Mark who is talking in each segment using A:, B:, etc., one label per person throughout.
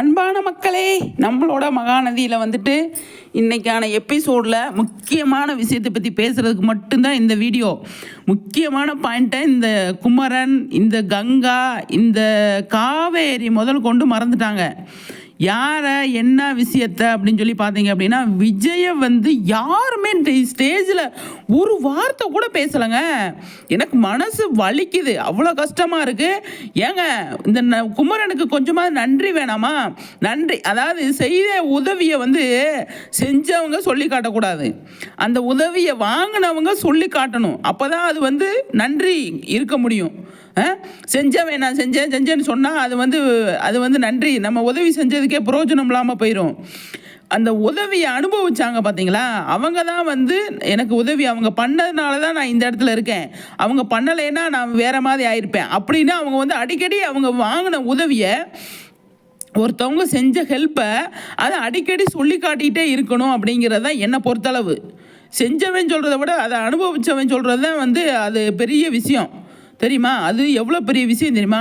A: அன்பான மக்களே, நம்மளோட மகாநதியில் வந்துட்டு இன்றைக்கான எபிசோடில் முக்கியமான விஷயத்தை பற்றி பேசுகிறதுக்கு மட்டும்தான் இந்த வீடியோ. முக்கியமான பாயிண்ட்டை இந்த குமரன், இந்த கங்கா, இந்த காவேரி முதல் கொண்டு மறந்துட்டாங்க. யாரை என்ன விஷயத்தை அப்படின்னு சொல்லி பார்த்தீங்க அப்படின்னா, விஜயை வந்து யாருமே ஸ்டேஜில் ஒரு வார்த்தை கூட பேசலைங்க. எனக்கு மனசு வலிக்குது, அவ்வளோ கஷ்டமாக இருக்குது. ஏங்க இந்த குமரனுக்கு கொஞ்சமாக நன்றி வேணாமா? நன்றி, அதாவது செய்த உதவியை வந்து செஞ்சவங்க சொல்லி காட்டக்கூடாது, அந்த உதவியை வாங்கினவங்க சொல்லி காட்டணும். அப்போ தான் அது வந்து நன்றி இருக்க முடியும். செஞ்சவன் நான் செஞ்சேன்னு சொன்னால் அது வந்து நன்றி, நம்ம உதவி செஞ்சதுக்கே பிரயோஜனம் இல்லாமல் போயிடும். அந்த உதவியை அனுபவிச்சாங்க பார்த்தீங்களா, அவங்க தான் வந்து எனக்கு உதவி அவங்க பண்ணதுனால தான் நான் இந்த இடத்துல இருக்கேன், அவங்க பண்ணலைன்னா நான் வேறு மாதிரி ஆயிருப்பேன் அப்படின்னு அவங்க வந்து அடிக்கடி அவங்க வாங்கின உதவியை, ஒருத்தவங்க செஞ்ச ஹெல்ப்பை அதை அடிக்கடி சொல்லி காட்டிகிட்டே இருக்கணும் அப்படிங்கிறது தான் என்னை பொறுத்தளவு. செஞ்சவன் சொல்கிறத விட அதை அனுபவித்தவன் சொல்கிறது தான் வந்து அது பெரிய விஷயம் தெரியுமா? அது எவ்வளோ பெரிய விஷயம் தெரியுமா?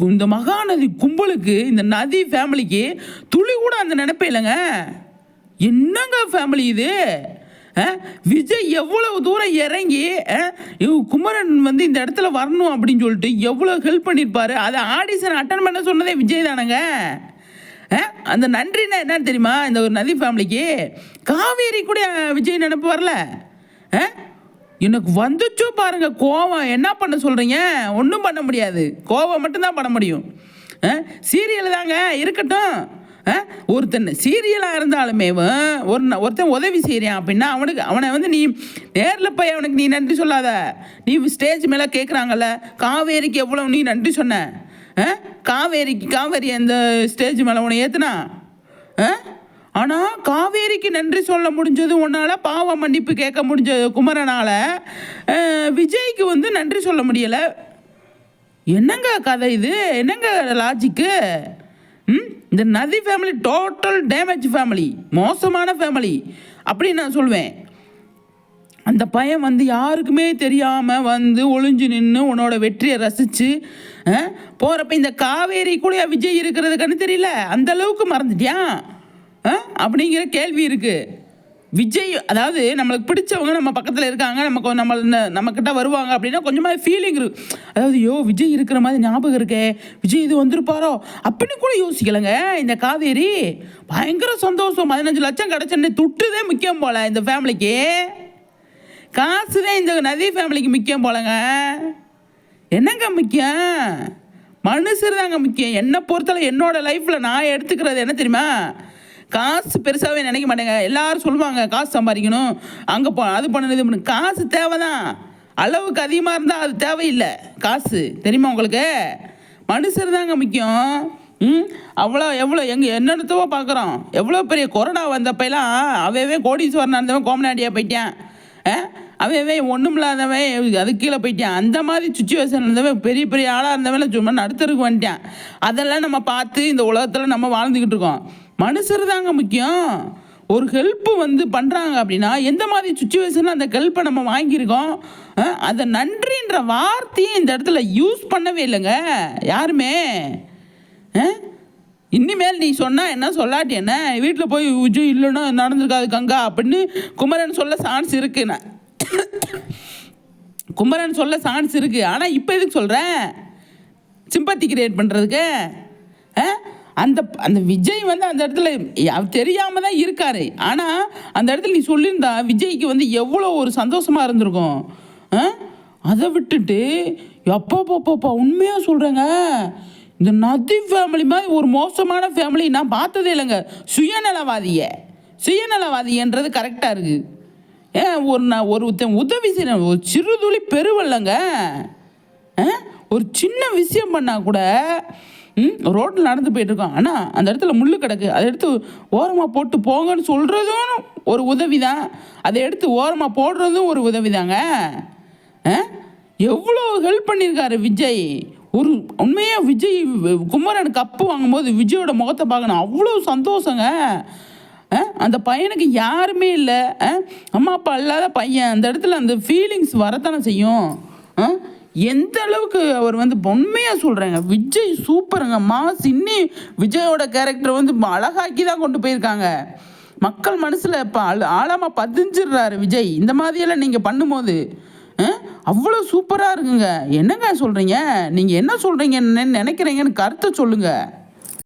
A: இந்த மகாநதி கும்பலுக்கு, இந்த நதி ஃபேமிலிக்கு துளி கூட அந்த நினைப்பே இல்லைங்க. என்னங்க ஃபேமிலி இது? விஜய் எவ்வளவு தூரம் இறங்கி குமரன் வந்து இந்த இடத்துல வரணும் அப்படின்னு சொல்லிட்டு எவ்வளோ ஹெல்ப் பண்ணியிருப்பாரு. அதை ஆடிஷன் அட்டன் பண்ண சொன்னதே விஜய் தானங்க. அந்த நன்றினா என்னன்னு தெரியுமா? இந்த ஒரு நதி ஃபேமிலிக்கு காவேரி கூட விஜய் நினைப்பு வரல. எனக்கு வந்துச்சோ பாருங்க கோவம். என்ன பண்ண சொல்கிறீங்க? ஒன்றும் பண்ண முடியாது, கோவம் மட்டும்தான் பண்ண முடியும். சீரியல் தாங்க இருக்கட்டும். ஒருத்தன் சீரியலாக இருந்தாலுமே ஒருத்தன் உதவி செய்கிறான் அப்படின்னா அவனை வந்து நீ நேரில் போய் அவனுக்கு நீ நன்றி சொல்லாத. நீ ஸ்டேஜ் மேலே கேட்குறாங்கல்ல, காவேரிக்கு எவ்வளோ நீ நன்றி சொன்ன? காவேரி அந்த ஸ்டேஜ் மேலே உன்னை ஏற்றுனா. ஆனால் காவேரிக்கு நன்றி சொல்ல முடிஞ்சது உன்னால், பாவ மன்னிப்பு கேட்க முடிஞ்சது குமரனால், விஜய்க்கு வந்து நன்றி சொல்ல முடியலை. என்னங்க கதை இது? என்னங்க லாஜிக்கு? இந்த நதி ஃபேமிலி டோட்டல் டேமேஜ் ஃபேமிலி, மோசமான ஃபேமிலி அப்படின்னு நான் சொல்வேன். அந்த பையன் வந்து யாருக்குமே தெரியாமல் வந்து ஒளிஞ்சு நின்று உன்னோட வெற்றியை ரசித்து போகிறப்ப இந்த காவேரி கூட விஜய் இருக்கிறது கண்ணு தெரியல, அந்த அளவுக்கு மறந்துட்டியான் அப்படிங்கிற கேள்வி இருக்குது. விஜய் அதாவது நம்மளுக்கு பிடிச்சவங்க நம்ம பக்கத்தில் இருக்காங்க, நம்மக்கிட்ட வருவாங்க அப்படின்னா கொஞ்சமாக ஃபீலிங் இருக்கு. அதாவது விஜய் இருக்கிற மாதிரி ஞாபகம் இருக்கே, விஜய் இது வந்திருப்பாரோ அப்படின்னு கூட யோசிக்கலைங்க. இந்த காவேரி பயங்கர சந்தோஷம். 15 லட்சம் கிடச்சோன்னே துட்டுதே முக்கியம் போல இந்த ஃபேமிலிக்கு. காசுதான் இந்த நதி ஃபேமிலிக்கு முக்கியம் போலங்க. என்னங்க முக்கியம்? மனுஷர் தாங்க முக்கியம். என்னை பொறுத்தவரை என்னோட லைஃப்பில் நான் எடுத்துக்கிறது என்ன தெரியுமா? காசு பெருசாகவே நினைக்க மாட்டேங்க. எல்லாரும் சொல்லுவாங்க காசு சம்பாதிக்கணும், அங்கே அது பண்ணணும் இது பண்ணணும். காசு தேவை தான், அளவுக்கு அதிகமாக இருந்தால் அது தேவையில்லை காசு, தெரியுமா உங்களுக்கு? மனுஷர் தாங்க முக்கியம். எவ்வளோ என்னென்னத்தவோ பார்க்குறோம். எவ்வளோ பெரிய கொரோனா வந்தப்பெல்லாம் அவையவே கோடீஸ்வரன் இருந்தவன் கோமநாடியாக போயிட்டான், அவையவே ஒன்றும் இல்லாதவன் அது கீழே போயிட்டான். அந்த மாதிரி சுச்சுவேஷன் இருந்தவன் பெரிய பெரிய ஆளாக இருந்தவன் சும்மா நடுத்தருக்கு வந்துட்டான். அதெல்லாம் நம்ம பார்த்து இந்த உலகத்தில் நம்ம வாழ்ந்துக்கிட்டு இருக்கோம். மனுஷர் தாங்க முக்கியம். ஒரு ஹெல்ப்பு வந்து பண்ணுறாங்க அப்படின்னா எந்த மாதிரி சுச்சுவேஷனில் அந்த ஹெல்ப்பை நம்ம வாங்கியிருக்கோம், அதை நன்றின்ற வார்த்தையை இந்த இடத்துல யூஸ் பண்ணவே இல்லைங்க யாருமே. இனிமேல் நீ சொன்னால் என்ன சொல்லாட்டி என்ன, வீட்டில் போய் விஜய் இல்லைன்னா நடந்திருக்காது கங்கா அப்படின்னு குமரன் சொல்ல சான்ஸ் இருக்குண்ணா, குமரன் சொல்ல சான்ஸ் இருக்குது. ஆனால் இப்போ எதுக்கு சொல்கிறேன்? சிம்பத்தி கிரியேட் பண்ணுறதுக்கு. அந்த விஜய் வந்து அந்த இடத்துல தெரியாமல் தான் இருக்கார். ஆனால் அந்த இடத்துல நீ சொல்லியிருந்தா விஜய்க்கு வந்து எவ்வளோ ஒரு சந்தோஷமாக இருந்திருக்கும். அதை விட்டுட்டு எப்பப்பா உண்மையாக சொல்கிறேங்க, இந்த நதி ஃபேமிலி மாதிரி ஒரு மோசமான ஃபேமிலி நான் பார்த்ததே இல்லைங்க. சுயநலவாதின்றது கரெக்டாக இருக்குது. ஒருத்தன் உதவி செய்யணும், ஒரு சிறுதுளி பெருவல்லங்க. ஒரு சின்ன விஷயம் பண்ணால் கூட ரோட்டில் நடந்து போயிட்டுருக்கோம், ஆனால் அந்த இடத்துல முள் கிடக்கு, அதை எடுத்து ஓரமாக போட்டு போங்கன்னு சொல்கிறதும் ஒரு உதவி தான், அதை எடுத்து ஓரமாக போடுறதும் ஒரு உதவி தாங்க. எவ்வளோ ஹெல்ப் பண்ணியிருக்காரு விஜய். ஒரு உண்மையாக விஜய் குமரன் கப்பு வாங்கும்போது விஜயோட முகத்தை பார்க்கணும், அவ்வளோ சந்தோஷங்க. அந்த பையனுக்கு யாருமே இல்லை, அம்மா அப்பா இல்லாத பையன், அந்த இடத்துல அந்த ஃபீலிங்ஸ் வரத்தானே செய்யும். எந்த அளவுக்கு அவர் வந்து உண்மையாக சொல்கிறேங்க, விஜய் சூப்பருங்க, மாஸ். இன்னும் விஜயோட கேரக்டர் வந்து அழகாக்கி தான் கொண்டு போயிருக்காங்க. மக்கள் மனசில் இப்போ ஆழமாக பதிஞ்சிடுறாரு விஜய். இந்த மாதிரியெல்லாம் நீங்கள் பண்ணும்போது அவ்வளோ சூப்பராக இருக்குங்க. என்னங்க சொல்கிறீங்க? நீங்கள் என்ன சொல்கிறீங்கன்னு நினைக்கிறீங்கன்னு கருத்தை சொல்லுங்கள்.